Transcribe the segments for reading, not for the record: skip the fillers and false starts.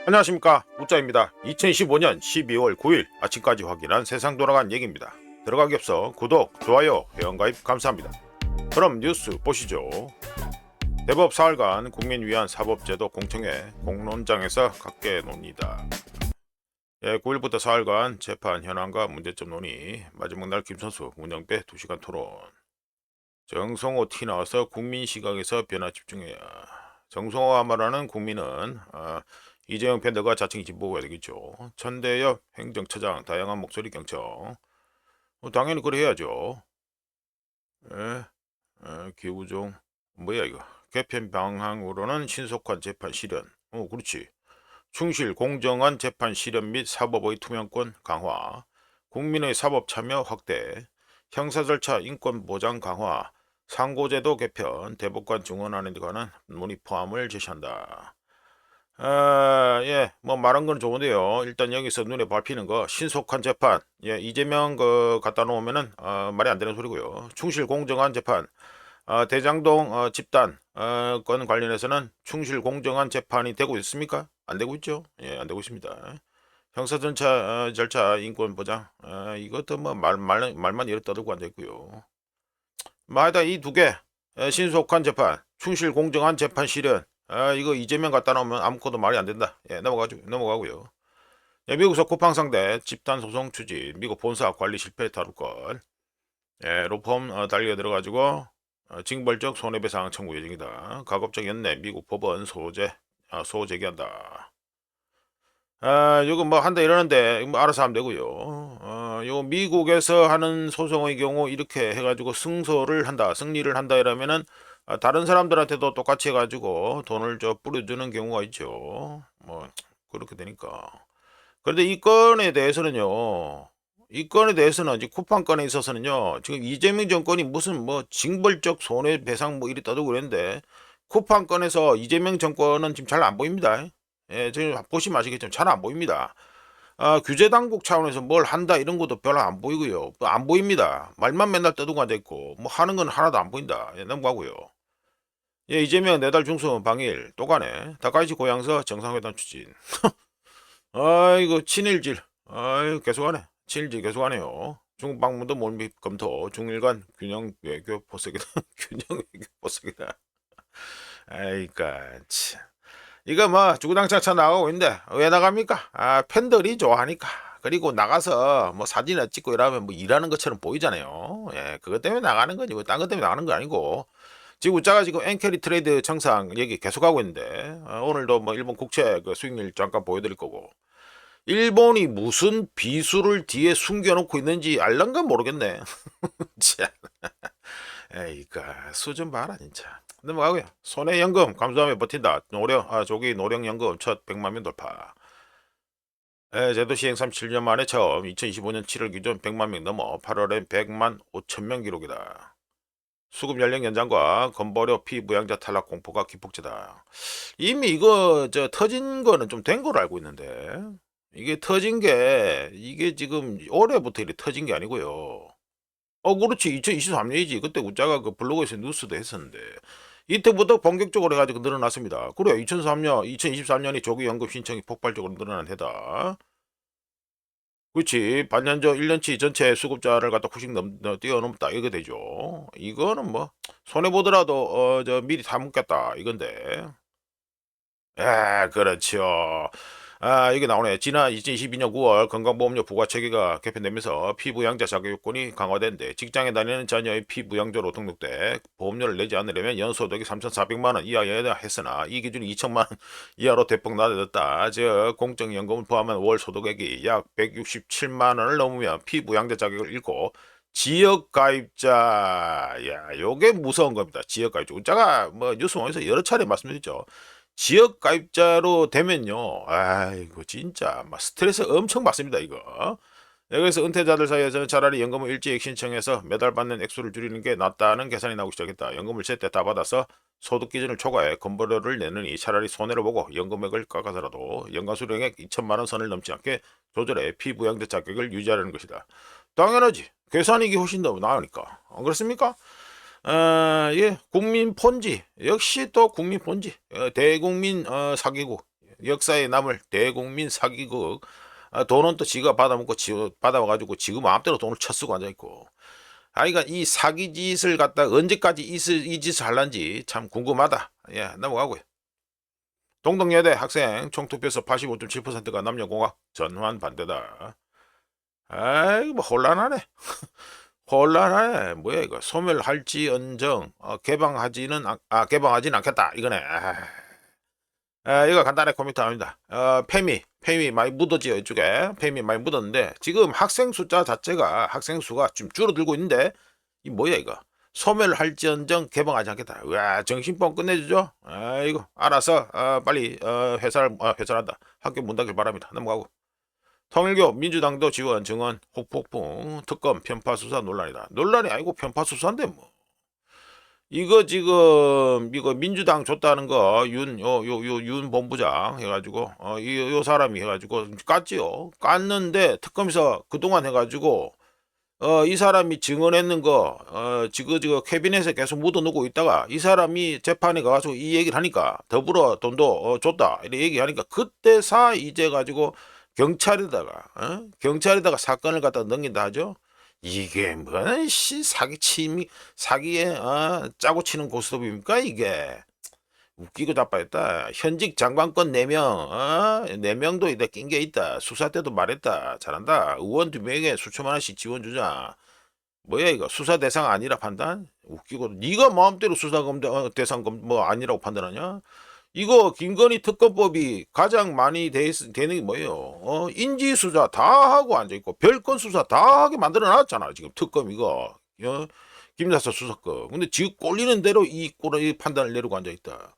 안녕하십니까, 우짜입니다. 2015년 12월 9일 아침까지 확인한 세상 돌아간 얘기입니다. 들어가기 앞서 구독, 좋아요, 회원가입 감사합니다. 그럼 뉴스 보시죠. 대법 사흘간 국민 위한 사법제도 공청회 공론장에서 각계 논의다. 9일부터 사흘간 재판 현황과 문제점 논의, 마지막 날 김선수, 문영배 2시간 토론. 정성호 티 나와서 국민 시각에서 변화 집중해야. 정성호가 말하는 국민은 이재용 팬들과 자칭 진보가 되겠죠. 천대엽 행정처장 다양한 목소리 경청. 당연히 그래 해야죠. 기우종 뭐야 이거. 개편 방향으로는 신속한 재판 실현. 그렇지. 충실 공정한 재판 실현 및 사법의 투명권 강화. 국민의 사법 참여 확대. 형사 절차 인권 보장 강화. 상고제도 개편. 대법관 증언안에 관한 논의 포함을 제시한다. 예, 뭐 말한 건 좋은데요. 일단 여기서 눈에 밟히는 거 신속한 재판. 예, 이재명 갖다 놓으면은 말이 안 되는 소리고요. 충실 공정한 재판. 대장동 집단 건 관련해서는 충실 공정한 재판이 되고 있습니까? 안 되고 있죠. 예, 안 되고 있습니다. 형사 절차 인권 보장. 이것도 뭐 말만 이렇게 떠들고 안 되고요. 뭐 하여튼 이 두 개. 신속한 재판, 충실 공정한 재판 실현. 이거 이재명 갖다 놓으면 아무것도 말이 안 된다. 예, 넘어가고요. 예, 미국서 쿠팡 상대 집단 소송 추진, 미국 본사 관리 실패 다룰 것. 예, 로펌 달려 들어가지고 징벌적 손해배상 청구 예정이다. 가급적 연내 미국 법원 소제기한다. 이거 뭐 한다 이러는데 뭐 알아서 하면 되고요. 요 미국에서 하는 소송의 경우 이렇게 해가지고 승리를 한다 이러면은 다른 사람들한테도 똑같이 해가지고 돈을 뿌려주는 경우가 있죠. 뭐 그렇게 되니까. 그런데 이 건에 대해서는 이제 쿠팡 건에 있어서는요. 지금 이재명 정권이 무슨 뭐 징벌적 손해배상 뭐 이리 떠들고 그랬는데 쿠팡 건에서 이재명 정권은 지금 잘 안 보입니다. 예, 지금 보시면 아시겠지만 잘 안 보입니다. 규제 당국 차원에서 뭘 한다 이런 것도 별로 안 보이고요. 안 보입니다. 말만 맨날 떠들고 앉아있고 뭐 하는 건 하나도 안 보인다. 예, 넘어가고요. 예, 이재명 내달 중순 방일 또 가네. 다카이치 고향서 정상회담 추진. 아이고 친일질. 아이 계속하네. 친일질 계속하네요. 중국 방문도 몰입 검토. 중일 간 균형 외교 포석이다. 균형 외교 포석이다. 아이까 참. 이거 뭐 주구장창 나가고 있는데 왜 나갑니까? 팬들이 좋아하니까. 그리고 나가서 뭐 사진을 찍고 이러면 뭐 일하는 것처럼 보이잖아요. 예, 그것 때문에 나가는 거지. 뭐딴것 때문에 나가는 거 아니고. 지금 우짜가 지금 엔캐리 트레이드 정상 얘기 계속하고 있는데 오늘도 뭐 일본 국채 그 수익률 잠깐 보여드릴 거고. 일본이 무슨 비수를 뒤에 숨겨놓고 있는지 알란가 모르겠네. 참. 에이까 수준 봐라 진짜. 넘어가고요. 손해연금 감소하며 버틴다. 조기 노령연금 첫 100만 명 돌파. 제도 시행 37년 만에 처음 2025년 7월 기준 100만 명 넘어 8월엔 100만 5천 명 기록이다. 수급 연령 연장과 건보료 피부양자 탈락 공포가 기폭제다. 이미 이거 터진 거는 좀 된 걸로 알고 있는데 이게 터진 게 이게 지금 올해부터 이렇게 터진 게 아니고요. 그렇지. 2023년이지. 그때 우짜가 그 블로그에서 뉴스도 했었는데. 이때부터 본격적으로 해가지고 늘어났습니다. 그래, 2023년이 조기연금 신청이 폭발적으로 늘어난 해다. 그렇지. 반년 전 1년치 전체 수급자를 갖다 후식 뛰어넘었다. 이거 되죠. 이거는 뭐, 손해보더라도, 미리 다 묻겠다. 이건데. 그렇죠. 이게 나오네. 지난 2022년 9월 건강보험료 부과체계가 개편되면서 피부양자 자격 요건이 강화된데 직장에 다니는 자녀의 피부양자로 등록돼 보험료를 내지 않으려면 연소득이 3,400만 원 이하여야 했으나 이 기준이 2천만 원 이하로 대폭 낮아졌다. 즉 공적연금을 포함한 월 소득액이 약 167만 원을 넘으면 피부양자 자격을 잃고 지역가입자, 야, 요게 무서운 겁니다. 지역가입자. 제가 뭐 뉴스원에서 여러 차례 말씀드렸죠. 지역 가입자로 되면요. 아이고 진짜 막 스트레스 엄청 받습니다 이거. 여기서 은퇴자들 사이에서는 차라리 연금을 일찍 신청해서 매달 받는 액수를 줄이는 게 낫다는 계산이 나오기 시작했다. 연금을 제때 다 받아서 소득 기준을 초과해 건보료를 내느니 차라리 손해를 보고 연금액을 깎아서라도 연간 수령액 2천만 원 선을 넘지 않게 조절해 피부양자 자격을 유지하려는 것이다. 당연하지. 계산이기 훨씬 더 나으니까. 안 그렇습니까? 예, 국민 폰지. 역시 또 국민 폰지. 대국민 사기고. 역사에 남을 대국민 사기극. 돈은 또 지가 받아먹고 받아와가지고 지금 마음대로 돈을 쳐쓰고 앉아있고. 그러니까 이 사기 짓을 갖다 언제까지 이 짓을 할란지 참 궁금하다. 예, 넘어가고요. 동덕여대 학생 총투표에서 85.7%가 남녀공학 전환 반대다. 아이 뭐 혼란하네. 혼란하네. 뭐야 이거 소멸할지언정 개방하진 않겠다 이거네. 이거 간단하게 코멘트 합니다. 페미 많이 묻었지요. 이쪽에 페미 많이 묻었는데 지금 학생 숫자 자체가 학생 수가 좀 줄어들고 있는데 이 뭐야 이거 소멸할지언정 개방하지 않겠다. 와 정신병 끝내주죠. 이거 알아서 빨리 회설한다. 학교 문 닫길 바랍니다. 넘어가고. 통일교 민주당도 지원 증언 혹폭풍 특검 편파 수사 논란이다. 논란이 아니고 편파 수사인데 뭐. 이거 지금 이거 민주당 줬다는 거 윤 본부장 해가지고 요 사람이 해가지고 깠지요. 깠는데 특검에서 그동안 해가지고 이 사람이 증언했는 거 지금 캐비넷에 계속 묻어놓고 있다가 이 사람이 재판에 가서 이 얘기를 하니까 더불어 돈도 줬다 이렇게 얘기하니까 그때사 이제 가지고 경찰에다가 사건을 갖다 넘긴다 하죠. 이게 뭐는 사기에 짜고 치는 고스톱입니까 이게. 웃기고 자빠졌다. 현직 장관권 4명 4명도 이제 낀 게 있다. 수사 때도 말했다. 잘한다. 의원 2명에 수천만 원씩 지원 주자. 뭐야 이거 수사 대상 아니라 판단? 웃기고 네가 마음대로 수사 대상 뭐 아니라고 판단하냐? 이거 김건희 특검법이 가장 많이 되는 게 뭐예요? 인지 수사 다 하고 앉아 있고 별건 수사 다 하게 만들어 놨잖아. 지금 특검 이거 김사서 수사권. 근데 지금 꼴리는 대로 이 판단을 내리고 앉아 있다.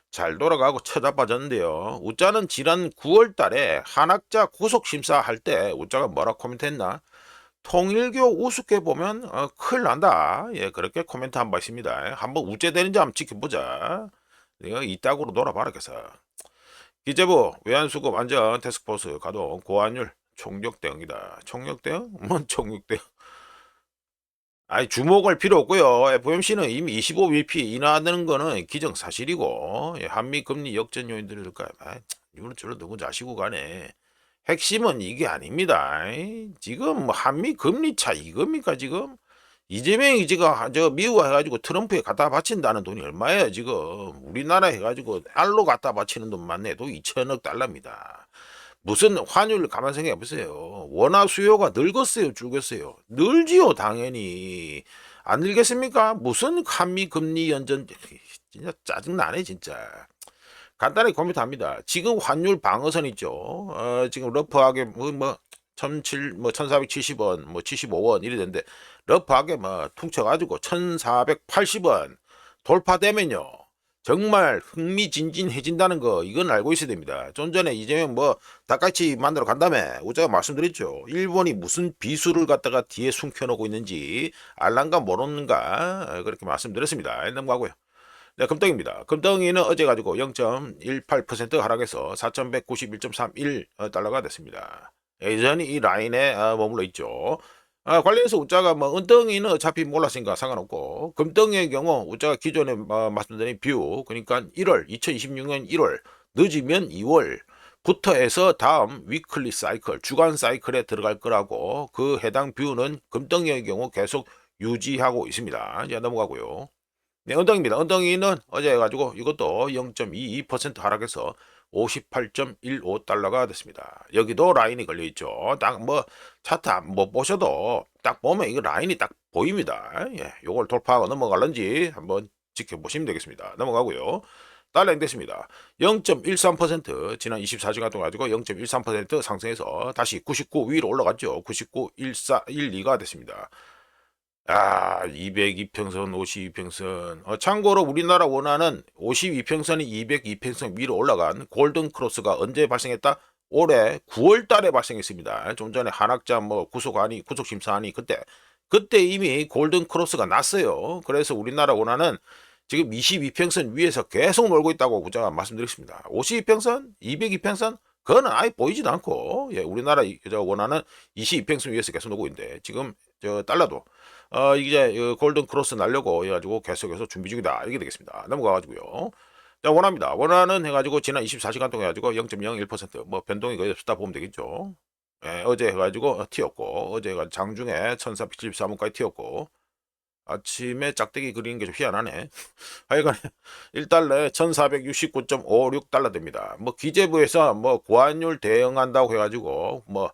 잘 돌아가고 쳐다빠졌는데요. 우짜는 지난 9월 달에 한학자 구속심사 할 때 우짜가 뭐라 코멘트했나? 통일교 우습게 보면 큰일 난다. 예, 그렇게 코멘트 한 바 있습니다. 한번 우째 되는지 한번 지켜보자. 내가 이따구로 놀아봐라겠어. 기재부 외환수급 안전 태스크포스 가동 고환율 총력 대응이다. 총력 대응? 뭔 총력 대응? 아니 주목할 필요 없고요. FOMC는 이미 25bp 인하하는 거는 기정사실이고 한미 금리 역전 요인들일까. 이거는 저를 너무 자시고 가네. 핵심은 이게 아닙니다. 지금 뭐 한미 금리 차 이겁니까 지금? 이재명이 지금 미국 해가지고 트럼프에 갖다 바친다는 돈이 얼마예요 지금? 우리나라 해가지고 알로 갖다 바치는 돈만 내도 2천억 달러입니다. 무슨 환율 가만 생각해 보세요. 원화 수요가 늙었어요, 줄겠어요? 늘지요, 당연히. 안 늘겠습니까? 무슨 한미 금리 연전 진짜 짜증나네 진짜. 간단하게 코멘트합니다. 지금 환율 방어선 있죠. 지금 러프하게 뭐 1470원, 뭐 75원 이래 되는데 러프하게 뭐 퉁쳐가지고 1480원 돌파되면요. 정말 흥미진진해진다는 거 이건 알고 있어야 됩니다. 좀 전에 이재명 뭐 닭같이 만들어 간다며 우리가 말씀드렸죠. 일본이 무슨 비수를 갖다가 뒤에 숨겨놓고 있는지 알란가 모르는가 그렇게 말씀드렸습니다. 넘어가고요. 네, 금덩입니다. 금덩이는 어제 가지고 0.18% 하락해서 4191.31달러가 됐습니다. 여전히 이 라인에 머물러 있죠. 관련해서 우짜가 뭐 은덩이는 어차피 몰랐으니까 상관없고 금덩이의 경우 우짜가 기존에 말씀드린 뷰 그러니까 2026년 1월 늦으면 2월부터 해서 다음 위클리 사이클 주간 사이클에 들어갈 거라고 그 해당 뷰는 금덩이의 경우 계속 유지하고 있습니다. 이제 넘어가고요. 네, 언덩입니다. 언덩이는 어제 해가지고 이것도 0.22% 하락해서 58.15달러가 됐습니다. 여기도 라인이 걸려있죠. 딱 뭐 차트 못 보셔도 딱 보면 이거 라인이 딱 보입니다. 예, 요걸 돌파하고 넘어갈런지 한번 지켜보시면 되겠습니다. 넘어가고요. 달러 인덱스입니다. 0.13% 지난 24시간 동안 가지고 0.13% 상승해서 다시 99 위로 올라갔죠. 99.1412가 됐습니다. 202평선, 52평선. 참고로 우리나라 원화는 52평선이 202평선 위로 올라간 골든 크로스가 언제 발생했다? 올해 9월 달에 발생했습니다. 좀 전에 한학자 뭐 구속심사하니 그때 이미 골든 크로스가 났어요. 그래서 우리나라 원화는 지금 22평선 위에서 계속 놀고 있다고 제가 말씀드렸습니다. 52평선, 202평선 그거는 아예 보이지도 않고 우리나라 원화는 22평선 위에서 계속 놀고 있는데 지금 달러도 이제 골든 크로스 날려고 해가지고 계속해서 준비 중이다 이렇게 되겠습니다. 넘어가가지고요. 자, 원화입니다. 원화는 해가지고 지난 24시간 동안 해가지고 0.01%뭐 변동이 거의 없었다 보면 되겠죠. 예, 어제 해가지고 튀었고, 어제 해가지고 장중에 1473원까지 튀었고, 아침에 짝대기 그리는 게 좀 희한하네. 하여간 1달러에 1469.56달러 됩니다. 뭐 기재부에서 뭐 고환율 대응한다고 해가지고 뭐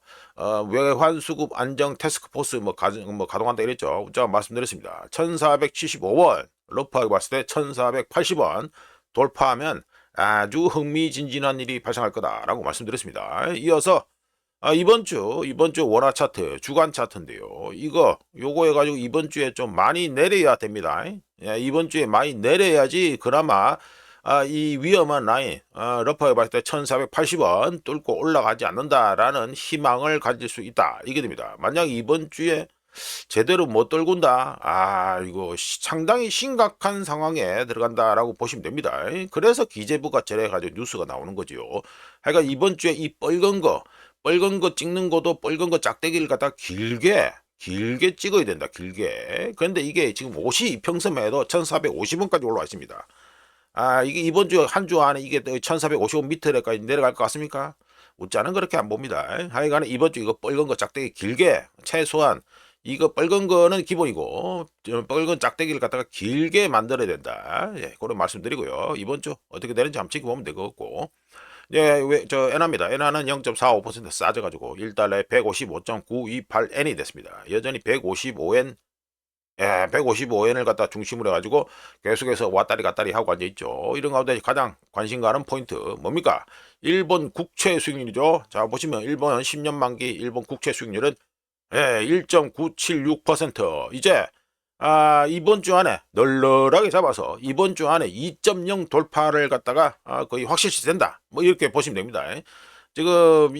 외환 수급 안정 태스크포스 뭐 가동한다 이랬죠. 제가 말씀드렸습니다. 1475원 러프하게 봤을 때 1480원 돌파하면 아주 흥미진진한 일이 발생할 거다라고 말씀드렸습니다. 이어서 이번 주 원화 차트, 주간 차트인데요. 요거 해가지고 이번 주에 좀 많이 내려야 됩니다. 예, 이번 주에 많이 내려야지 그나마 이 위험한 라인, 러프하게 봤을 때 1480원 뚫고 올라가지 않는다라는 희망을 가질 수 있다. 이게 됩니다. 만약 이번 주에 제대로 못 떨군다. 이거 상당히 심각한 상황에 들어간다라고 보시면 됩니다. 그래서 기재부가 저래가지고 뉴스가 나오는 거지요. 그러니까 이번 주에 이 빨간 거 찍는 것도 빨간 거 짝대기를 갖다 길게 찍어야 된다. 길게. 그런데 이게 지금 52평선만 해도 1450원까지 올라와 있습니다. 이게 이번 주 한 주 안에 이게 1450원 밑에까지 내려갈 것 같습니까? 웃자는 그렇게 안 봅니다. 하여간에 이번 주 이거 빨간 거 짝대기 길게 최소한 이거 빨간 거는 기본이고 빨간 짝대기를 갖다가 길게 만들어야 된다. 예, 그런 말씀드리고요. 이번 주 어떻게 되는지 한번 지켜보면 될 것 같고. 예, 엔화입니다. 엔화는 0.45% 싸져가지고 1달러에 155.928엔이 됐습니다. 여전히 155엔, 예, 155엔을 갖다 중심으로 해가지고 계속해서 왔다리 갔다리 하고 앉아있죠. 이런 가운데 가장 관심 가는 포인트 뭡니까? 일본 국채 수익률이죠. 자, 보시면 일본 10년 만기 일본 국채 수익률은 1.976%. 이제 이번 주 안에 널널하게 잡아서 이번 주 안에 2.0 돌파를 갖다가 거의 확실시 된다. 뭐 이렇게 보시면 됩니다. 지금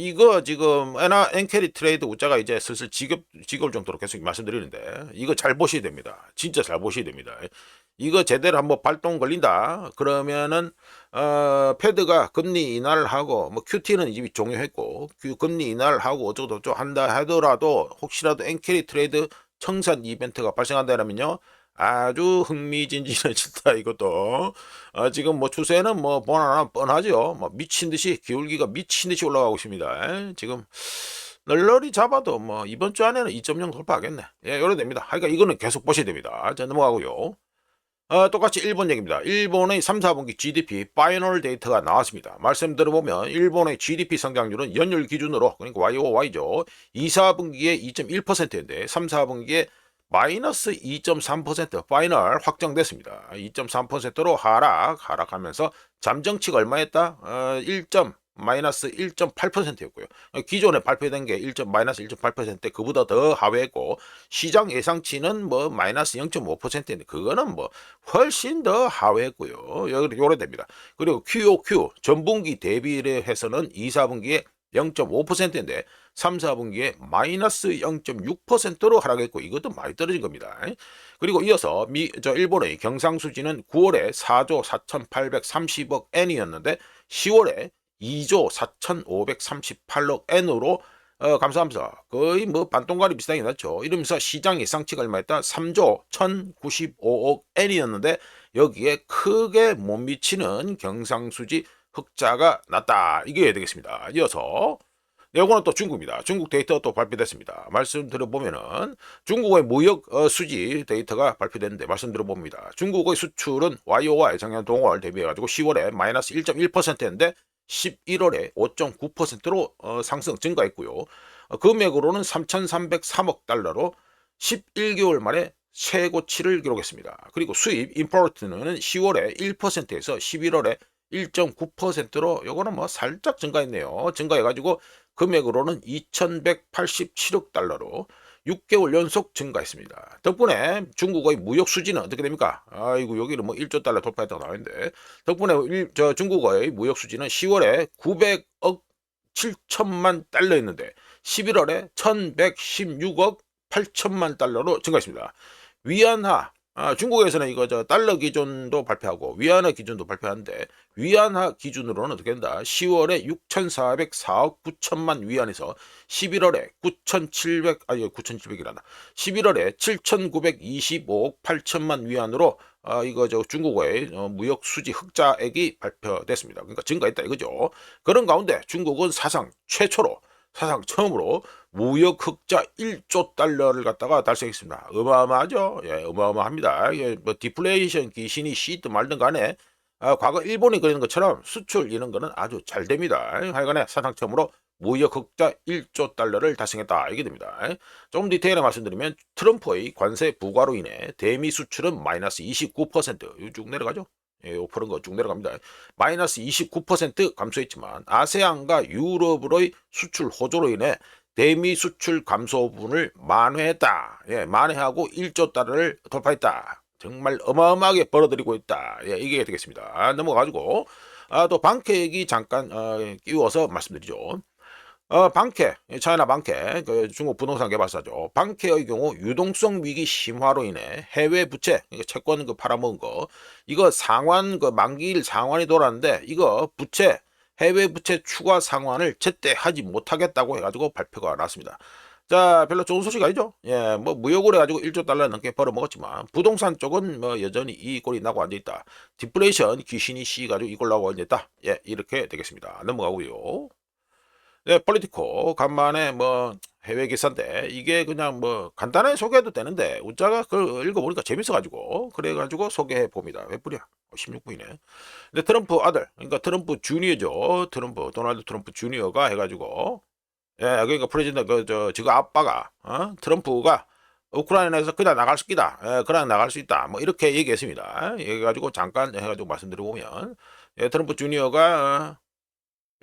엔캐리 트레이드 우자가 이제 슬슬 지겹을 정도로 계속 말씀드리는데 이거 잘 보셔야 됩니다. 진짜 잘 보셔야 됩니다. 이거 제대로 한번 발동 걸린다. 그러면은 패드가 금리 인하를 하고 뭐 QT는 이미 종료했고 금리 인하를 하고 어쩌고저쩌고 한다 하더라도 혹시라도 엔캐리 트레이드 청산 이벤트가 발생한다면요 아주 흥미진진해진다. 이것도 지금 뭐 추세는 뭐 뻔하죠. 뭐 미친듯이 기울기가 미친듯이 올라가고 있습니다. 지금 널널히 잡아도 뭐 이번 주 안에는 2.0 돌파하겠네. 예, 요래 됩니다. 그러니까 이거는 계속 보셔야 됩니다. 자, 넘어가고요. 똑같이 일본 얘기입니다. 일본의 3, 4분기 GDP 파이널 데이터가 나왔습니다. 말씀 들어보면 일본의 GDP 성장률은 연율 기준으로 그러니까 YOY죠. 2, 4분기에 2.1%인데 3, 4분기에 마이너스 2.3% 파이널 확정됐습니다. 2.3%로 하락하면서 잠정치가 얼마였다? 마이너스 1.8%였고요. 기존에 발표된 게 마이너스 1.8% 그보다 더 하회했고 시장 예상치는 뭐 마이너스 0.5%인데 그거는 뭐 훨씬 더 하회했고요. 요래 됩니다. 그리고 QOQ 전분기 대비를 해서는 2, 4분기에 0.5%인데 3, 4분기에 마이너스 0.6%로 하락했고 이것도 많이 떨어진 겁니다. 그리고 이어서 일본의 경상수지는 9월에 4조 4,830억 엔이었는데 10월에 2조 4,538억 엔으로 감사하면서 거의 뭐 반동가리 비슷하게 났죠. 이러면서 시장 예상치가 얼마였다? 3조 1,095억 엔이었는데 여기에 크게 못 미치는 경상수지 흑자가 났다. 이게 되겠습니다. 이어서 이거는 또 중국입니다. 중국 데이터 또 발표됐습니다. 말씀 들어보면은 중국의 무역 수지 데이터가 발표됐는데 말씀 들어봅니다. 중국의 수출은 YOY 작년 동월 대비해가지고 10월에 마이너스 1.1%였는데 11월에 5.9%로 상승 증가했고요. 금액으로는 3,303억 달러로 11개월 만에 최고치를 기록했습니다. 그리고 수입 임포트는 10월에 1%에서 11월에 1.9%로 요거는 뭐 살짝 증가했네요. 증가해가지고 금액으로는 2,187억 달러로 6개월 연속 증가했습니다. 덕분에 중국의 무역 수지는 어떻게 됩니까? 아이고 여기는 뭐 1조 달러 돌파했다고 나오는데 덕분에 중국의 무역 수지는 10월에 900억 7천만 달러였는데 11월에 1,116억 8천만 달러로 증가했습니다. 위안화 중국에서는 이거 달러 기준도 발표하고 위안화 기준도 발표하는데 위안화 기준으로는 어떻게 된다? 10월에 6,404억 9천만 위안에서 11월에 9,700이란다. 11월에 7,925억 8천만 위안으로 이거 중국의 무역 수지 흑자액이 발표됐습니다. 그러니까 증가했다 이거죠. 그런 가운데 중국은 사상 최초로 사상 처음으로 무역 흑자 1조 달러를 갖다가 달성했습니다. 어마어마하죠. 예, 어마어마합니다. 예, 뭐 디플레이션 귀신이 씨든 말든 간에 과거 일본이 그리는 것처럼 수출 이런 거는 아주 잘 됩니다. 하여간에 사상 처음으로 무역 흑자 1조 달러를 달성했다 이게 됩니다. 좀 디테일하게 말씀드리면 트럼프의 관세 부과로 인해 대미 수출은 마이너스 29%쭉 내려가죠. 예, 5%인 거 쭉 내려갑니다. 마이너스 29% 감소했지만 아세안과 유럽의 수출 호조로 인해 대미 수출 감소 부분을 만회했다. 예, 만회하고 1조 달러를 돌파했다. 정말 어마어마하게 벌어들이고 있다. 예, 이게 되겠습니다. 넘어가지고 또 방캐 얘기 잠깐 끼워서 말씀드리죠. 방캐, 차이나 방캐, 그 중국 부동산 개발사죠. 방캐의 경우 유동성 위기 심화로 인해 해외 부채, 채권 팔아먹은 거, 이거 상환 만기일 상환이 돌았는데 이거 부채 해외 부채 추가 상환을 제때 하지 못하겠다고 해가지고 발표가 났습니다. 자, 별로 좋은 소식 아니죠? 예, 뭐 무역으로 해가지고 1조 달러 넘게 벌어먹었지만 부동산 쪽은 뭐 여전히 이 꼴이 나고 앉아있다. 디플레이션 귀신이 씌가지고 이꼴 나고 앉아있다. 예, 이렇게 되겠습니다. 넘어가고요. 네, 폴리티코 간만에 뭐 해외 기사인데 이게 그냥 뭐 간단하게 소개해도 되는데 우짜가 그걸 읽어보니까 재밌어가지고 그래가지고 소개해 봅니다. 몇 분이야? 16분이네. 근데 트럼프 아들, 그러니까 트럼프 주니어죠. 트럼프 도널드 트럼프 주니어가 해가지고 예, 그러니까 프레지던트 지금 아빠가 트럼프가 우크라이나에서 그냥 나갈 수 있다. 예, 그냥 나갈 수 있다. 뭐 이렇게 얘기했습니다. 얘기해가지고 잠깐 해가지고 말씀드려보면 예, 트럼프 주니어가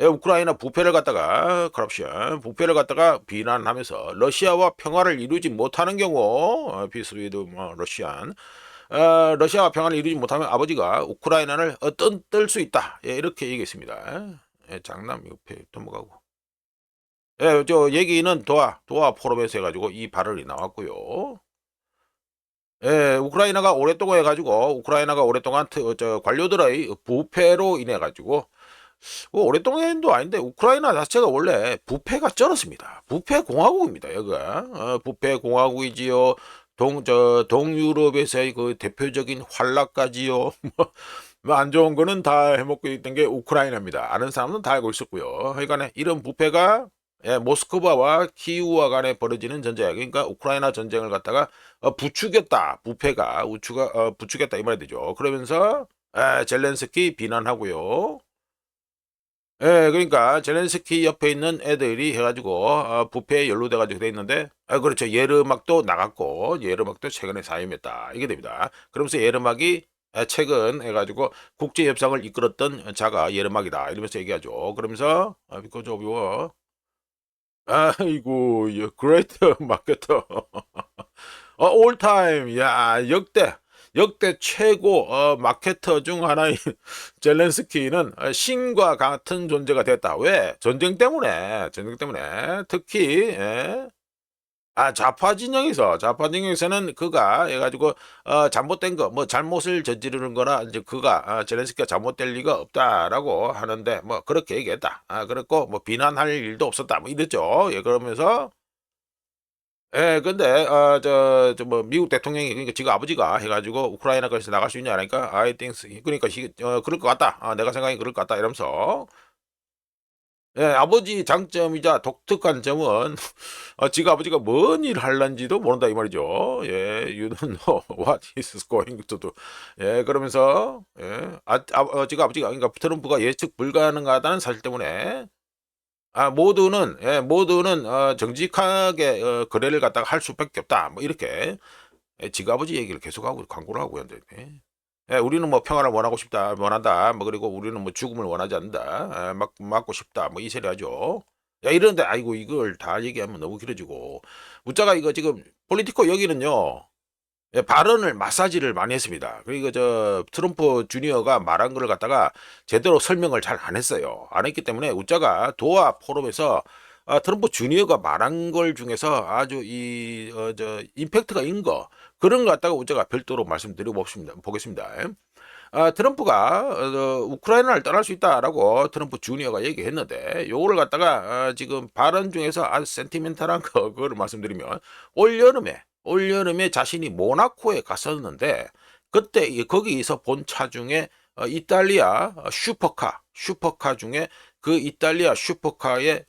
예, 우크라이나 부패를 갖다가 커럽션 부패를 갖다가 비난하면서 러시아와 평화를 이루지 못하는 경우 피스 위드 러시안 러시아와 평화를 이루지 못하면 아버지가 우크라이나를 뜰 수 있다. 예, 이렇게 얘기했습니다. 예, 장남 옆에 넘어가고 예, 저 얘기는 도하 포럼에서 해가지고 이 발언이 나왔고요. 예, 우크라이나가 오랫동안 관료들의 부패로 인해 가지고 오랫동안도 아닌데 우크라이나 자체가 원래 부패가 쩔었습니다. 부패 공화국입니다. 여기가 부패 공화국이지요. 동유럽에서의 그 대표적인 환락까지요. 뭐 안 좋은 거는 다 해먹고 있던 게 우크라이나입니다. 아는 사람은 다 알고 있었고요. 하여간에 이런 부패가 예, 모스크바와 키우와 간에 벌어지는 전쟁, 그러니까 우크라이나 전쟁을 갖다가 부추겼다. 부패가 부추겼다 이 말이 되죠. 그러면서 젤렌스키 비난하고요. 예, 그러니까 젤렌스키 옆에 있는 애들이 해가지고 부패에 연루돼가지고 돼 있는데 그렇죠. 예르막도 나갔고 예르막도 최근에 사임했다 이게 됩니다. 그러면서 예르막이 최근 해가지고 국제 협상을 이끌었던 자가 예르막이다 이러면서 얘기하죠. 그러면서 because of your 아이고 great 마케터 올 타임 야 역대 최고 마케터 중 하나인 젤렌스키는 신과 같은 존재가 됐다. 왜? 전쟁 때문에 특히 좌파 진영에서는 그가 해가지고 잘못된 거 뭐 잘못을 저지르는 거나 이제 그가 젤렌스키가 잘못될 리가 없다라고 하는데 뭐 그렇게 얘기했다. 그렇고 뭐 비난할 일도 없었다. 뭐 이랬죠. 예, 그러면서 예, 근데 뭐 미국 대통령이 그러니까 지금 아버지가 해가지고 우크라이나까지 나갈 수 있냐 하니까 I think 그러니까 그럴 것 같다. 내가 생각이 그럴 것 같다 이러면서 예, 아버지 장점이자 독특한 점은 지가 아버지가 뭔 일 할란지도 모른다 이 말이죠. 예, you don't know what he's going to do. 예, 그러면서 예, 지가 아버지가 그러니까 트럼프가 예측 불가능하다는 사실 때문에 모두는 정직하게 거래를 갖다가 할 수밖에 없다. 뭐 이렇게 지가 아버지 얘기를 계속하고 광고를 하고 있는데 우리는 뭐 평화를 원한다. 뭐 그리고 우리는 뭐 죽음을 원하지 않는다. 맞고 싶다. 뭐 이 소리 하죠. 야 이런데 아이고 이걸 다 얘기하면 너무 길어지고 문자가 이거 지금 폴리티코 여기는요. 예, 발언을 마사지를 많이 했습니다. 그리고 트럼프 주니어가 말한 걸 갖다가 제대로 설명을 잘 안 했어요. 안 했기 때문에 우짜가 도하 포럼에서 트럼프 주니어가 말한 걸 중에서 아주 임팩트가 있는 거 그런 거 갖다가 우짜가 별도로 말씀드려 보겠습니다. 트럼프가 우크라이나를 떠날 수 있다라고 트럼프 주니어가 얘기했는데 요거를 갖다가 지금 발언 중에서 아주 센티멘탈한 그거를 말씀드리면 올 여름에 자신이 모나코에 갔었는데 그때 거기서 본 차 중에 이탈리아 슈퍼카 중에 그 이탈리아 슈퍼카의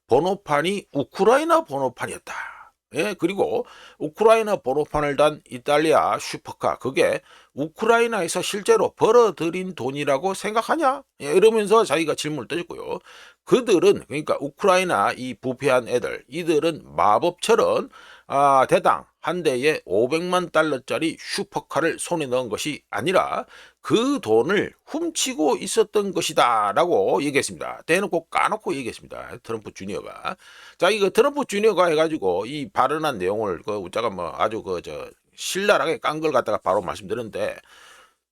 번호판이 우크라이나 번호판이었다. 예, 그리고 우크라이나 번호판을 단 이탈리아 슈퍼카, 그게 우크라이나에서 실제로 벌어들인 돈이라고 생각하냐? 예, 이러면서 자기가 질문을 던졌고요. 그들은, 그러니까 우크라이나 이 부패한 애들, 이들은 마법처럼 대당 한 대에 500만 달러짜리 슈퍼카를 손에 넣은 것이 아니라 그 돈을 훔치고 있었던 것이다 라고 얘기했습니다. 대놓고 까놓고 얘기했습니다. 트럼프 주니어가. 자, 이거 트럼프 주니어가 해가지고 이 발언한 내용을 우짜가 뭐 아주 신랄하게 깐 걸 갖다가 바로 말씀드렸는데,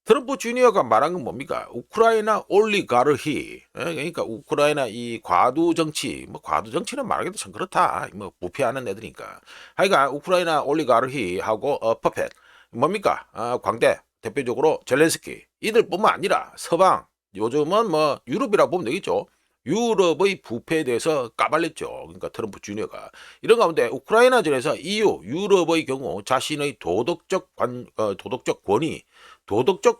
트럼프 주니어가 말한 건 뭡니까? 우크라이나 올리가르히, 그러니까 우크라이나 이 과두 정치, 뭐 과두 정치는 말하기도 참 그렇다. 뭐 부패하는 애들이니까. 하여간 우크라이나 올리가르히하고 퍼펫, 뭡니까? 광대, 대표적으로 젤렌스키, 이들뿐만 아니라 서방, 요즘은 뭐 유럽이라고 보면 되겠죠. 유럽의 부패에 대해서 까발렸죠. 그러니까 트럼프 주니어가. 이런 가운데 우크라이나전에서 EU, 유럽의 경우 자신의 도덕적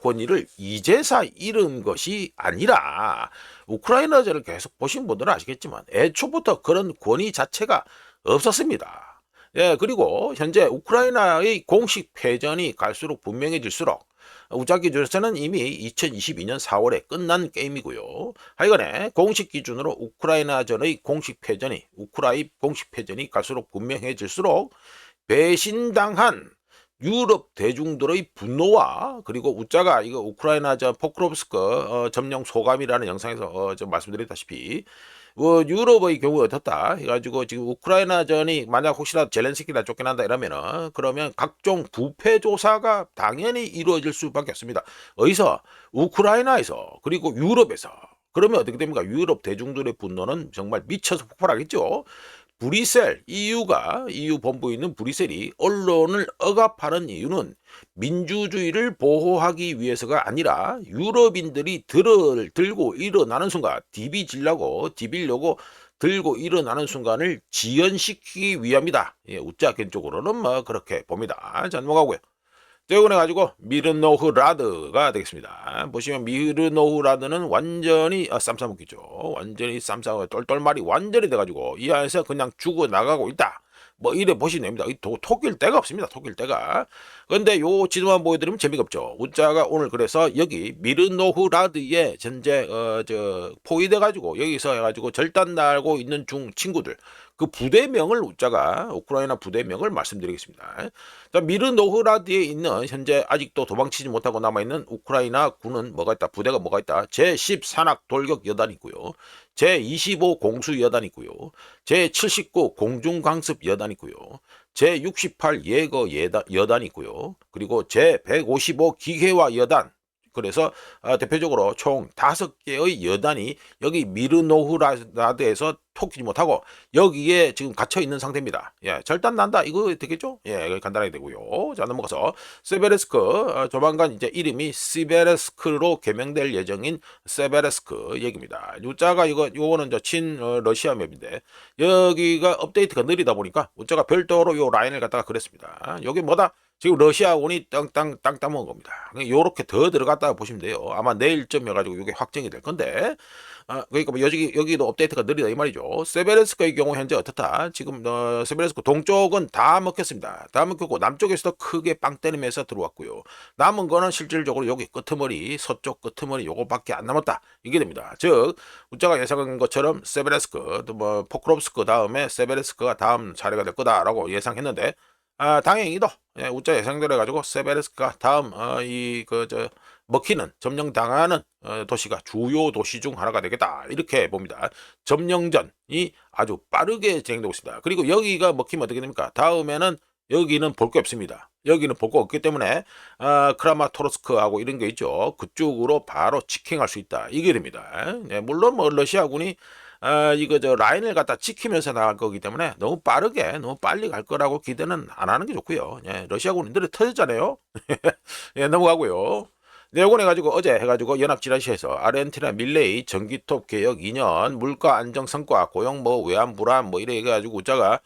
권위를 이제서 잃은 것이 아니라, 우크라이나전을 계속 보신 분들은 아시겠지만 애초부터 그런 권위 자체가 없었습니다. 예, 그리고 현재 우크라이나의 공식 패전이 갈수록 분명해질수록 우짜 기준에서는 이미 2022년 4월에 끝난 게임이고요. 하여간에 공식 기준으로 우크라이나전의 우크라이 공식 패전이 갈수록 분명해질수록 배신당한 유럽 대중들의 분노와, 그리고 우짜가 이거 우크라이나전 포크롭스크 점령 소감이라는 영상에서 좀 말씀드렸다시피 유럽의 경우에 어떻다 해가지고, 지금 우크라이나전이 만약 혹시나 젤렌스키가 쫓겨난다 이러면은, 그러면 각종 부패 조사가 당연히 이루어질 수밖에 없습니다. 어디서? 우크라이나에서, 그리고 유럽에서. 그러면 어떻게 됩니까? 유럽 대중들의 분노는 정말 미쳐서 폭발하겠죠. EU 본부에 있는 브뤼셀이 언론을 억압하는 이유는 민주주의를 보호하기 위해서가 아니라, 유럽인들이 들고 일어나는 순간, 디비려고 들고 일어나는 순간을 지연시키기 위함이다. 예, 우짜 개인적으로는 뭐 그렇게 봅니다. 자, 넘어가고요. 최근에 가지고 미르노흐라드가 되겠습니다. 보시면 미르노흐라드는 완전히 쌈싸먹기죠. 완전히 쌈싸먹 똘똘말이 완전히 돼가지고 이 안에서 그냥 죽어 나가고 있다. 뭐 이래 보시면 됩니다. 토낄 데가 없습니다. 토낄 데가. 근데 요 지도만 보여드리면 재미가 없죠. 우짜가 오늘 그래서 여기 미르노흐라드에 현재 포위돼 가지고 여기서 해가지고 절단 날고 있는 중 친구들, 그 부대명을 우짜가 우크라이나 부대명을 말씀드리겠습니다. 자, 미르노흐라드에 있는 현재 아직도 도망치지 못하고 남아있는 우크라이나 군은 뭐가 있다? 부대가 뭐가 있다? 제10 산악 돌격 여단이 있고요. 제25 공수 여단이 있고요. 제79 공중 강습 여단이 있고요. 제68 예거 여단이 있고요. 그리고 제155 기계화 여단. 그래서 대표적으로 총 5개의 여단이 여기 미르노흐라드에서 토끼지 못하고 여기에 지금 갇혀 있는 상태입니다. 예, 절단 난다 이거 되겠죠? 예, 간단하게 되고요. 자, 넘어가서 세베레스크, 조만간 이제 이름이 시베레스크로 개명될 예정인 세베레스크 얘기입니다. 우짜가 요거는 친 러시아 맵인데, 여기가 업데이트가 느리다 보니까 우짜가 별도로 요 라인을 갖다가 그렸습니다. 여기 뭐다? 지금 러시아군이 땅 따먹은 겁니다. 요렇게 더 들어갔다 보시면 돼요. 아마 내일쯤 해가지고 이게 확정이 될 건데, 그러니까 뭐 여기도 업데이트가 느리다 이 말이죠. 세베레스크의 경우 현재 어떻다? 지금 세베레스크 동쪽은 다 먹혔습니다. 다 먹혔고 남쪽에서도 크게 빵 때리면서 들어왔고요. 남은 거는 실질적으로 여기 끄트머리, 서쪽 끄트머리 요거밖에 안 남았다. 이게 됩니다. 즉 우짜가 예상한 것처럼 세베레스크, 또 뭐 포크롭스크 다음에 세베레스크가 다음 차례가 될 거다라고 예상했는데, 다행히도 우짜 예상대로 해가지고 세베레스크가 다음 먹히는 점령당하는 도시가 주요 도시 중 하나가 되겠다 이렇게 봅니다. 점령전이 아주 빠르게 진행되고 있습니다. 그리고 여기가 먹히면 어떻게 됩니까? 다음에는 여기는 볼 게 없습니다. 여기는 볼 거 없기 때문에 크라마토르스크하고 이런 게 있죠. 그쪽으로 바로 직행할 수 있다. 이게 됩니다. 물론 뭐 러시아군이 라인을 갖다 지키면서 나갈 거기 때문에 너무 빨리 갈 거라고 기대는 안 하는 게 좋고요. 예, 러시아군인들이 터졌잖아요. 예, 넘어가고요. 요건 해가지고 어제 해가지고 연합지라시에서 아르헨티나 밀레이 전기톱 개혁 2년 물가 안정 성과 고용 뭐 외환 불안 뭐 이래 해가지고 우자가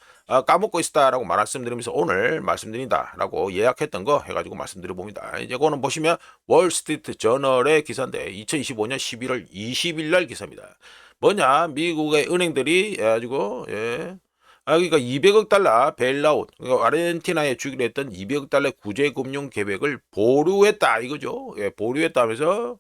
까먹고 있었다라고 말씀드리면서 오늘 말씀드린다라고 예약했던 거 해가지고 말씀드려봅니다. 이제 그거는 보시면 월스트리트 저널의 기사인데 2025년 11월 20일 날 기사입니다. 뭐냐 미국의 은행들이 해가지고 그러니까 200억 달러 베일아웃, 그러니까 아르헨티나에 주기로 했던 200억 달러 구제금융 계획을 보류했다 이거죠. 보류했다면서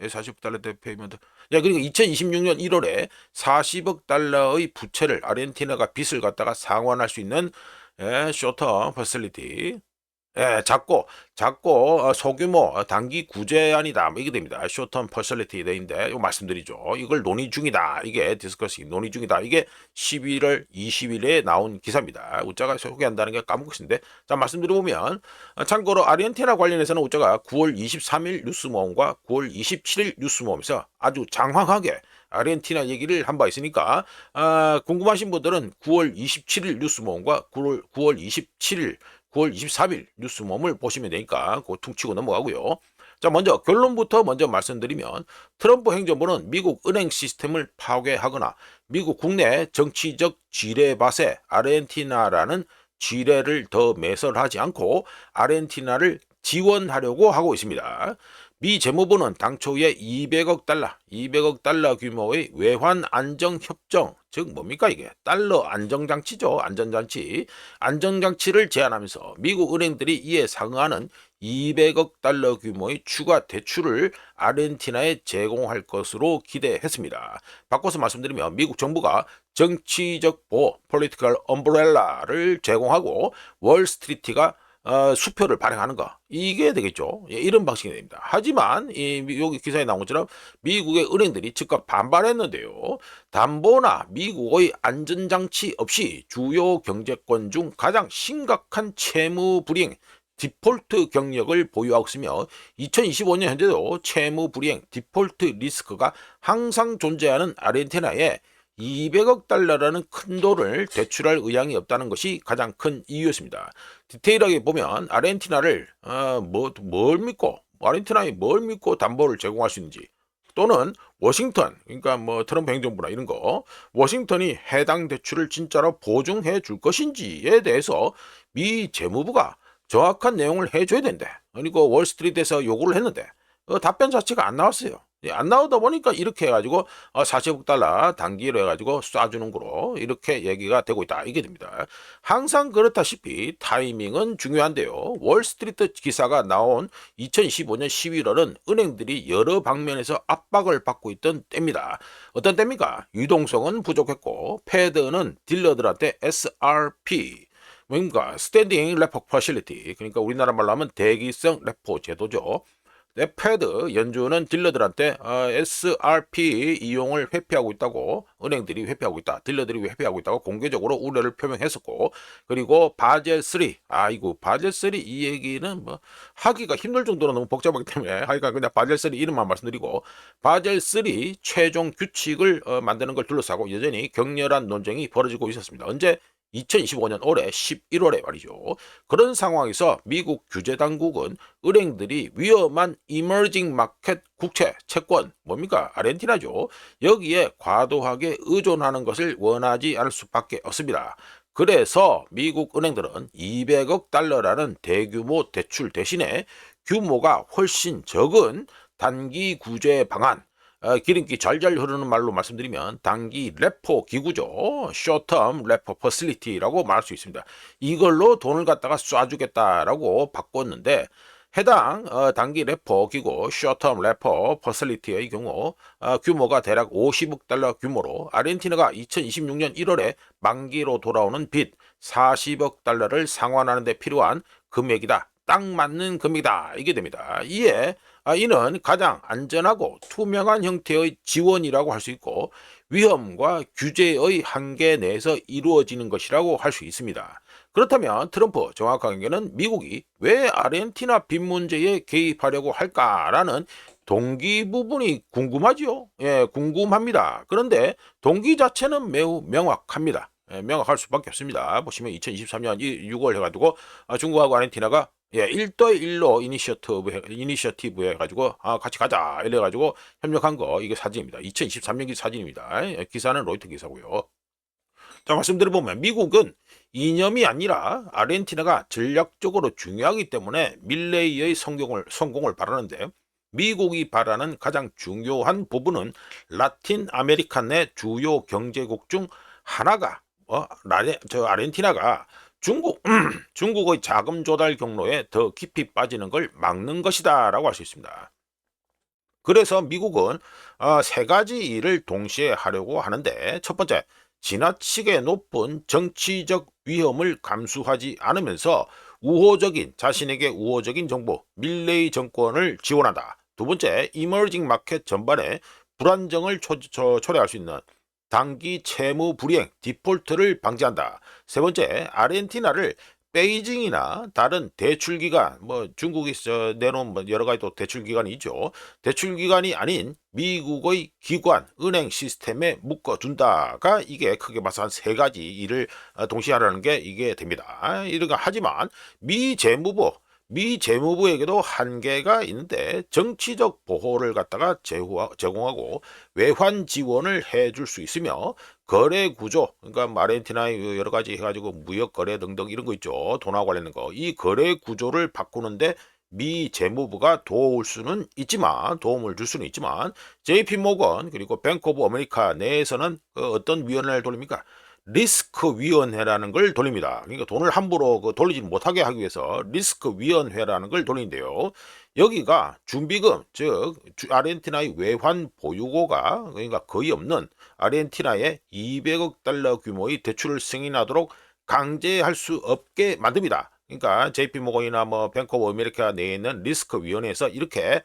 40억 달러 페이먼트. 그러니까 2026년 1월에 40억 달러의 부채를 아르헨티나가 빚을 갖다가 상환할 수 있는 쇼텀 퍼실리티. 작고 소규모 단기 구제안이다. 뭐 이게 됩니다. 쇼텀 퍼실리티 데인데 이거 말씀드리죠. 이걸 논의 중이다. 이게 디스커싱 논의 중이다. 이게 11월 20일에 나온 기사입니다. 우짜가 소개한다는 게 까먹고 있는데 자 말씀드려보면 참고로 아르헨티나 관련해서는 우짜가 9월 23일 뉴스모음과 9월 27일 뉴스모음에서 아주 장황하게 아르헨티나 얘기를 한 바 있으니까 궁금하신 분들은 9월 27일 뉴스모음과 9월 27일 9월 23일 뉴스mom을 보시면 되니까 그거 퉁치고 넘어가고요. 자 먼저 결론부터 먼저 말씀드리면 트럼프 행정부는 미국 은행 시스템을 파괴하거나 미국 국내 정치적 지뢰밭에 아르헨티나라는 지뢰를 더 매설하지 않고 아르헨티나를 지원하려고 하고 있습니다. 미 재무부는 당초에 200억 달러 규모의 외환 안정 협정, 즉 뭡니까 이게? 달러 안정장치죠. 안정장치를 제안하면서 미국 은행들이 이에 상응하는 200억 달러 규모의 추가 대출을 아르헨티나에 제공할 것으로 기대했습니다. 바꿔서 말씀드리면 미국 정부가 정치적 보호, political umbrella를 제공하고 월스트리트가 수표를 발행하는 거 이게 되겠죠. 이런 방식이 됩니다. 하지만 여기 기사에 나온 것처럼 미국의 은행들이 즉각 반발했는데요. 담보나 미국의 안전장치 없이 주요 경제권 중 가장 심각한 채무 불이행 디폴트 경력을 보유하고 있으며 2025년 현재도 채무 불이행 디폴트 리스크가 항상 존재하는 아르헨티나에 200억 달러라는 큰 돈을 대출할 의향이 없다는 것이 가장 큰 이유였습니다. 디테일하게 보면 아르헨티나를 뭘 믿고 아르헨티나에 뭘 믿고 담보를 제공할 수 있는지 또는 워싱턴 그러니까 뭐 트럼프 행정부나 이런 거 워싱턴이 해당 대출을 진짜로 보증해 줄 것인지에 대해서 미 재무부가 정확한 내용을 해줘야 된대. 그리고 월스트리트에서 요구를 했는데 답변 자체가 안 나왔어요. 안 나오다 보니까 이렇게 해가지고 40억 달러 단기로 해가지고 쏴주는 거로 이렇게 얘기가 되고 있다 이게 됩니다. 항상 그렇다시피 타이밍은 중요한데요. 월스트리트 기사가 나온 2025년 11월은 은행들이 여러 방면에서 압박을 받고 있던 때입니다. 어떤 때입니까? 유동성은 부족했고 패드는 딜러들한테 SRP 뭔가 스탠딩 레포 퍼실리티 그러니까 우리나라 말로 하면 대기성 레포 제도죠. 패드 연준은 딜러들한테 SRP 이용을 회피하고 있다고 은행들이 회피하고 있다. 딜러들이 회피하고 있다고 공개적으로 우려를 표명했었고 그리고 바젤 3 바젤 3 이 얘기는 뭐 하기가 힘들 정도로 너무 복잡하기 때문에 하여간 그냥 바젤 3 이름만 말씀드리고 바젤 3 최종 규칙을 만드는 걸 둘러싸고 여전히 격렬한 논쟁이 벌어지고 있었습니다. 언제 2025년 올해 11월에 말이죠. 그런 상황에서 미국 규제당국은 은행들이 위험한 이머징 마켓 국채, 채권, 뭡니까? 아르헨티나죠. 여기에 과도하게 의존하는 것을 원하지 않을 수밖에 없습니다. 그래서 미국 은행들은 200억 달러라는 대규모 대출 대신에 규모가 훨씬 적은 단기 구제 방안, 기름기 잘잘 흐르는 말로 말씀드리면 단기 레포 기구죠. short-term repo facility라고 말할 수 있습니다. 이걸로 돈을 갖다가 쏴주겠다라고 바꿨는데 해당 단기 레포 기구 short-term repo facility의 경우 규모가 대략 50억 달러 규모로 아르헨티나가 2026년 1월에 만기로 돌아오는 빚 40억 달러를 상환하는 데 필요한 금액이다. 딱 맞는 금액이다. 이게 됩니다. 이는 가장 안전하고 투명한 형태의 지원이라고 할 수 있고 위험과 규제의 한계 내에서 이루어지는 것이라고 할 수 있습니다. 그렇다면 트럼프 정확하게는 미국이 왜 아르헨티나 빚 문제에 개입하려고 할까라는 동기 부분이 궁금하지요. 궁금합니다. 그런데 동기 자체는 매우 명확합니다. 명확할 수밖에 없습니다. 보시면 2023년 6월 해가지고 중국하고 아르헨티나가 예, 1대1로 이니셔티브 해가지고, 같이 가자. 이래가지고 협력한 거, 이게 사진입니다. 2023년기 사진입니다. 예, 기사는 로이터 기사고요. 자, 말씀드려보면, 미국은 이념이 아니라 아르헨티나가 전략적으로 중요하기 때문에 밀레이의 성공을 바라는데, 미국이 바라는 가장 중요한 부분은 라틴 아메리카 내 주요 경제국 중 하나가, 아르헨티나가 중국의 자금 조달 경로에 더 깊이 빠지는 걸 막는 것이다라고 할 수 있습니다. 그래서 미국은 세 가지 일을 동시에 하려고 하는데, 첫 번째, 지나치게 높은 정치적 위험을 감수하지 않으면서 자신에게 우호적인 정부, 밀레이 정권을 지원한다. 두 번째, 이머징 마켓 전반에 불안정을 초래할 수 있는 단기 채무 불이행, 디폴트를 방지한다. 세 번째, 아르헨티나를 베이징이나 다른 대출기관, 중국이 내놓은 여러 가지 또 대출기관이 있죠. 대출기관이 아닌 미국의 기관, 은행 시스템에 묶어둔다가, 이게 크게 봐서 한 세 가지 일을 동시에 하라는 게 이게 됩니다. 이러니까, 하지만 미 재무부에게도 한계가 있는데, 정치적 보호를 갖다가 제공하고 외환 지원을 해줄 수 있으며, 거래 구조, 그러니까 아르헨티나의 여러 가지 해가지고 무역 거래 등등 이런 거 있죠. 돈하고 관련된 거. 이 거래 구조를 바꾸는데 미 재무부가 도움을 줄 수는 있지만, JP 모건 그리고 뱅크 오브 아메리카 내에서는 어떤 위원회를 돌립니까? 리스크 위원회라는 걸 돌립니다. 그러니까 돈을 함부로 돌리지 못하게 하기 위해서 리스크 위원회라는 걸 돌리는데요. 여기가 준비금, 즉 아르헨티나의 외환 보유고가 그러니까 거의 없는 아르헨티나에 200억 달러 규모의 대출을 승인하도록 강제할 수 없게 만듭니다. 그러니까 JP모건이나 뱅크 오브 아메리카 내에 있는 리스크 위원회에서 이렇게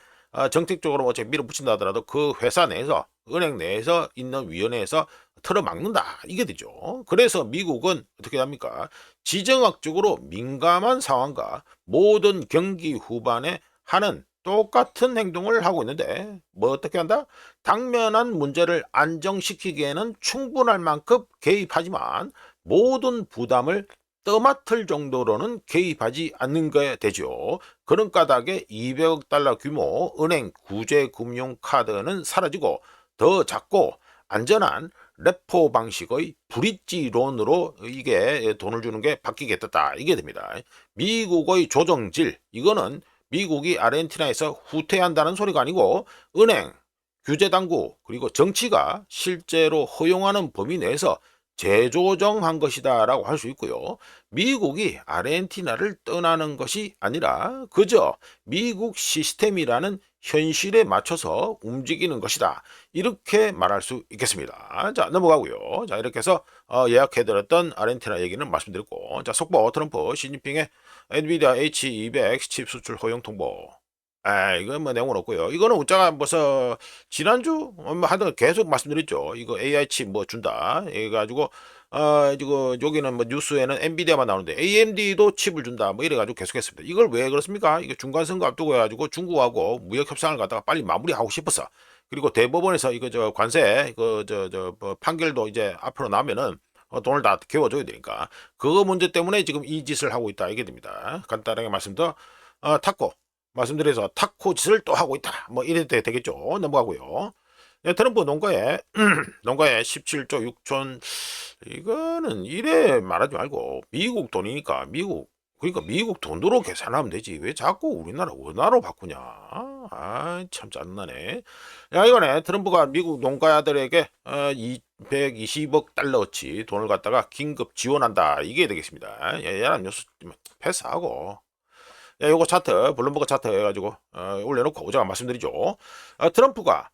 정책적으로 밀어붙인다 하더라도 그 회사 내에서, 은행 내에서 있는 위원회에서 틀어막는다, 이게 되죠. 그래서 미국은 어떻게 합니까? 지정학적으로 민감한 상황과 모든 경기 후반에 하는 똑같은 행동을 하고 있는데, 어떻게 한다? 당면한 문제를 안정시키기에는 충분할 만큼 개입하지만 모든 부담을 떠맡을 정도로는 개입하지 않는 게 되죠. 그런 까닭에 200억 달러 규모 은행 구제 금융 카드는 사라지고, 더 작고 안전한 레포 방식의 브릿지 론으로 이게 돈을 주는 게 바뀌겠다, 이게 됩니다. 미국의 조정질, 이거는 미국이 아르헨티나에서 후퇴한다는 소리가 아니고, 은행, 규제당국, 그리고 정치가 실제로 허용하는 범위 내에서 재조정한 것이다 라고 할 수 있고요. 미국이 아르헨티나를 떠나는 것이 아니라 그저 미국 시스템이라는 현실에 맞춰서 움직이는 것이다, 이렇게 말할 수 있겠습니다. 자, 넘어가고요. 자, 이렇게 해서 예약해드렸던 아르헨티나 얘기는 말씀드렸고, 자, 속보 트럼프 시진핑의 엔비디아 H200 칩 수출 허용 통보. 이건 내용은 없고요. 이거는 웃자가 벌써 지난주 하던 계속 말씀드렸죠. 이거 AI 칩 준다. 해가지고 이거 여기는 뉴스에는 엔비디아만 나오는데 AMD도 칩을 준다. 이래가지고 계속했습니다. 이걸 왜 그렇습니까? 이거 중간 선거 앞두고 해가지고 중국하고 무역 협상을 갖다가 빨리 마무리하고 싶었어. 그리고 대법원에서 이거 관세 판결도 이제 앞으로 나면은 돈을 다 개워줘야 되니까, 그거 문제 때문에 지금 이 짓을 하고 있다, 이게 됩니다. 간단하게 말씀드려 탔고, 말씀드려서 타코 짓을 또 하고 있다, 이래도 되겠죠. 넘어가고요. 네, 트럼프 농가에 농가에 17조 6천, 이거는 이래 말하지 말고 미국 돈이니까 그러니까 미국 돈으로 계산하면 되지, 왜 자꾸 우리나라 원화로 바꾸냐. 참 짜증나네. 야, 이거네. 트럼프가 미국 농가들에게 220억 달러어치 돈을 갖다가 긴급 지원한다, 이게 되겠습니다. 얘랑 뉴스 패스하고, 요거 차트, 블룸버그 차트 해가지고 올려놓고 제가 말씀드리죠. 트럼프가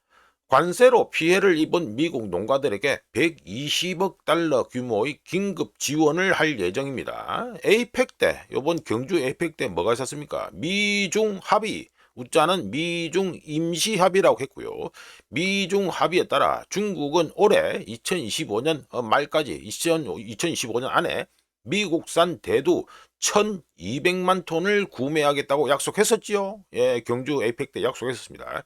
관세로 피해를 입은 미국 농가들에게 120억 달러 규모의 긴급 지원을 할 예정입니다. 에이펙 때, 요번 경주 에이펙 때 뭐가 있었습니까? 미중 합의, 웃자는 미중 임시 합의라고 했고요. 미중 합의에 따라 중국은 올해 2025년 말까지, 2025년 안에 미국산 대두 1200만 톤을 구매하겠다고 약속했었지요. 예, 경주 에이펙 때 약속했었습니다.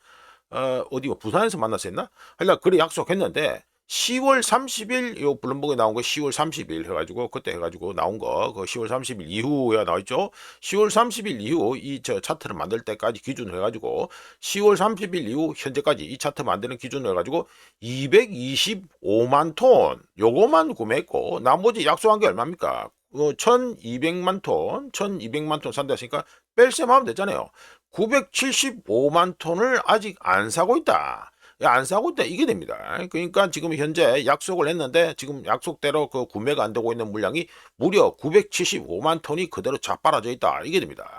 어디 부산에서 만났었나? 하여간 그래 약속했는데, 10월 30일 요 블룸버그에 나온 거 10월 30일 해가지고 그때 해가지고 나온 거 그 10월 30일 이후에 나와있죠. 10월 30일 이후 이 저 차트를 만들 때까지 기준으로 해가지고 10월 30일 이후 현재까지 이 차트 만드는 기준으로 해가지고 225만 톤 요거만 구매했고 나머지 약속한 게 얼마입니까? 1200만 톤 산다 했으니까 뺄셈하면 되잖아요. 975만 톤을 아직 안 사고 있다. 안 사고 있다 이게 됩니다. 그러니까 지금 현재 약속을 했는데 지금 약속대로 그 구매가 안 되고 있는 물량이 무려 975만 톤이 그대로 자빠라져 있다 이게 됩니다.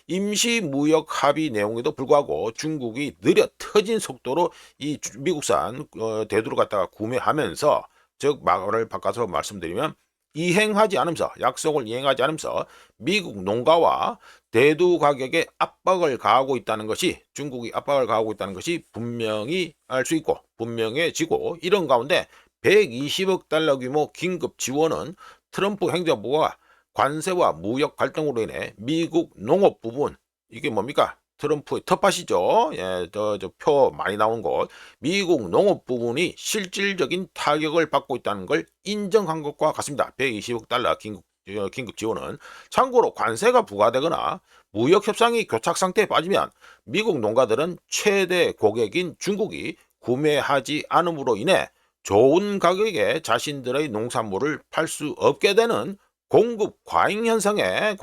임시 무역 합의 내용에도 불구하고 중국이 느려 터진 속도로 이 미국산 대두를 갖다가 구매하면서, 즉 말을 바꿔서 말씀드리면 이행하지 않으면서, 약속을 이행하지 않으면서 미국 농가와 대두 가격에 압박을 가하고 있다는 것이, 중국이 압박을 가하고 있다는 것이 분명히 알 수 있고 분명해지고, 이런 가운데 120억 달러 규모 긴급 지원은 트럼프 행정부가 관세와 무역 갈등으로 인해 미국 농업 부분, 이게 뭡니까? 트럼프의 텃밭이죠. 예, 저 표 많이 나온 곳. 미국 농업 부분이 실질적인 타격을 받고 있다는 걸 인정한 것과 같습니다. 120억 달러 긴급 지원은. 참고로 관세가 부과되거나 무역 협상이 교착 상태에 빠지면 미국 농가들은 최대 고객인 중국이 구매하지 않음으로 인해 좋은 가격에 자신들의 농산물을 팔 수 없게 되는 공급 과잉 현상에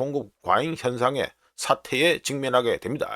사태에 직면하게 됩니다.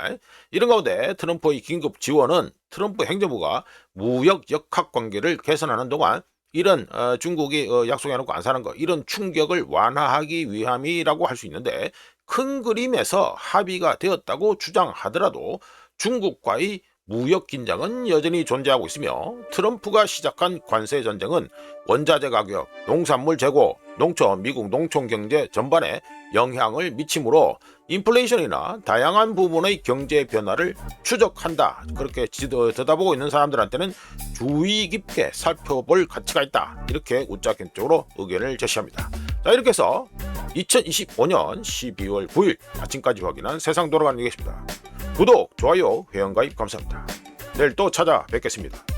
이런 가운데 트럼프의 긴급 지원은 트럼프 행정부가 무역 역학 관계를 개선하는 동안 이런 중국이 약속해놓고 안 사는 거, 이런 충격을 완화하기 위함이라고 할 수 있는데, 큰 그림에서 합의가 되었다고 주장하더라도 중국과의 무역 긴장은 여전히 존재하고 있으며, 트럼프가 시작한 관세 전쟁은 원자재 가격, 농산물 재고, 농촌, 미국 농촌 경제 전반에 영향을 미치므로 인플레이션이나 다양한 부분의 경제 변화를 추적한다. 그렇게 들여다보고 있는 사람들한테는 주의 깊게 살펴볼 가치가 있다. 이렇게 우짜견적으로 의견을 제시합니다. 자, 이렇게 해서 2025년 12월 9일 아침까지 확인한 세상 돌아가는 얘기겠습니다. 구독, 좋아요, 회원가입 감사합니다. 내일 또 찾아뵙겠습니다.